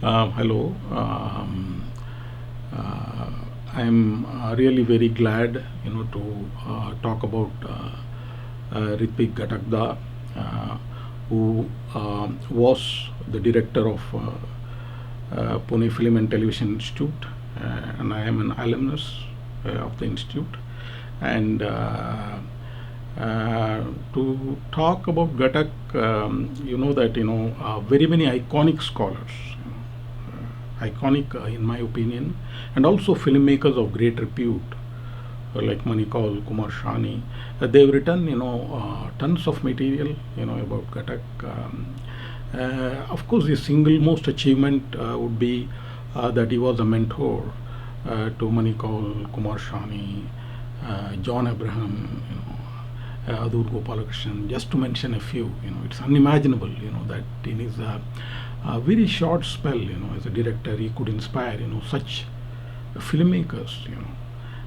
Hello. Uh, I'm really very glad, to talk about Ritwik Ghatak, who was the director of Pune Film and Television Institute, and I am an alumnus of the institute. And to talk about Ghatak, you know that very many iconic scholars, iconic in my opinion, and also filmmakers of great repute like Manikal, Kumar Shani. They've written tons of material about Ghatak. Of course, the single most achievement would be that he was a mentor to Manikal, Kumar Shani, John Abraham, Adur Gopalakrishnan, just to mention a few. It's unimaginable, that in his very short spell, as a director, he could inspire, such filmmakers,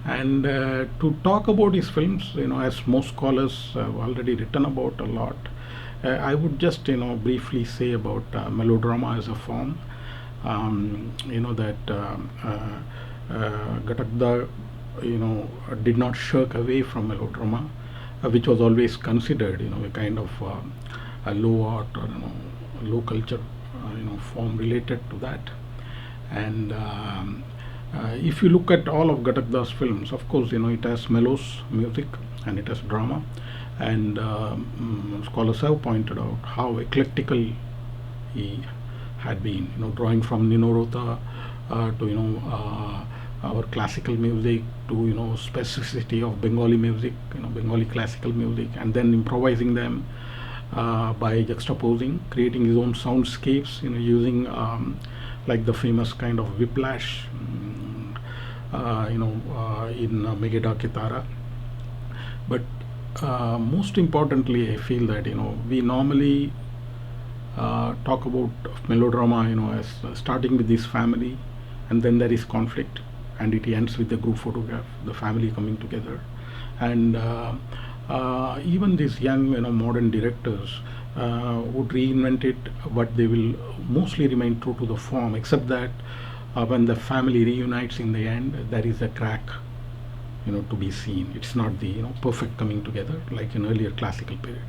And to talk about his films, as most scholars have already written about a lot, I would just, briefly say about melodrama as a form. That Ghatak, did not shirk away from melodrama, which was always considered, a kind of a low art or low culture, form related to that. And if you look at all of Ghatak films, of course, it has melos music and it has drama. And scholars have pointed out how eclectical he had been, drawing from Nino Rota to our classical music to specificity of Bengali music, Bengali classical music, and then improvising them by juxtaposing, creating his own soundscapes, using like the famous kind of whiplash, in Megiddo Kitara. But most importantly, I feel that we normally talk about melodrama, as starting with this family, and then there is conflict, and it ends with the group photograph, the family coming together, and even these young, modern directors would reinvent it, but they will mostly remain true to the form, except that when the family reunites in the end, there is a crack, to be seen. It's not the perfect coming together like in earlier classical period.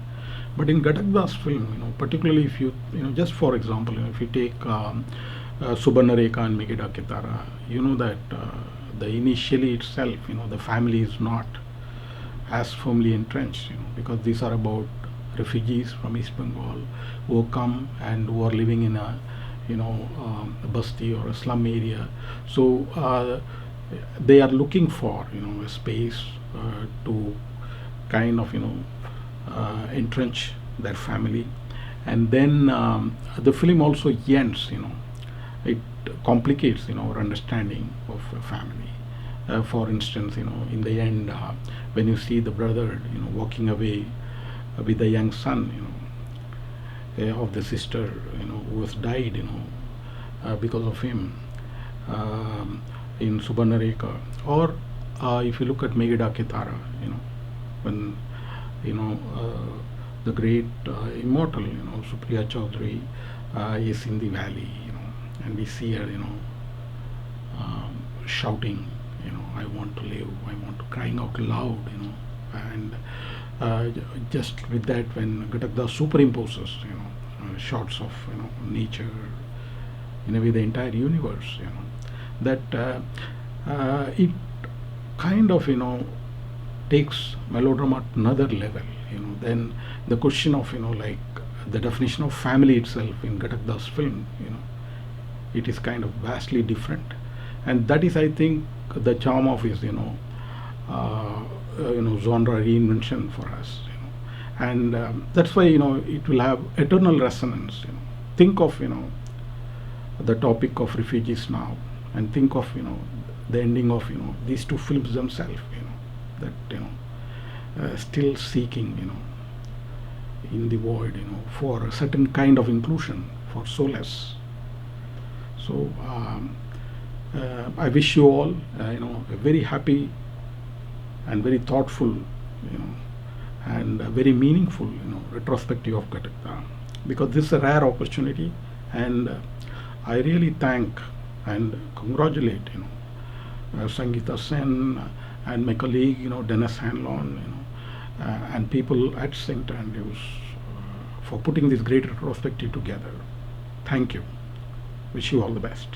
But in Ghatak film, particularly if you just for example, if you take Subarna Rekha and Megiddo Kitara, that the initially itself, the family is not as firmly entrenched, because these are about refugees from East Bengal who come and who are living in a a basti or a slum area. So they are looking for a space to kind of entrench their family, and then the film also ends. It complicates our understanding of a family. For instance, in the end, when you see the brother walking away with the young son, of the sister, who has died, because of him, in Subarna Rekha, or if you look at Megiddo Kitara, when the great immortal, Supriya Chaudhary is in the valley, and we see her, shouting, I want to live, I want to, crying out loud, and just with that, when Ghatak superimposes, shots of nature, in a way the entire universe, that it kind of takes melodrama to another level. Then the question of like the definition of family itself in Ghatak film, it is kind of vastly different, and that is, I think, the charm of his genre reinvention for us, and that's why it will have eternal resonance. Think of the topic of refugees now, and think of the ending of these two films themselves, that still seeking in the void for a certain kind of inclusion, for solace. So I wish you all a very happy and very thoughtful, and a very meaningful, retrospective of Ghatak, because this is a rare opportunity, and I really thank and congratulate, Sangeeta Sen and my colleague, Dennis Hanlon, and people at St. Andrews for putting this great retrospective together. Thank you. Wish you all the best.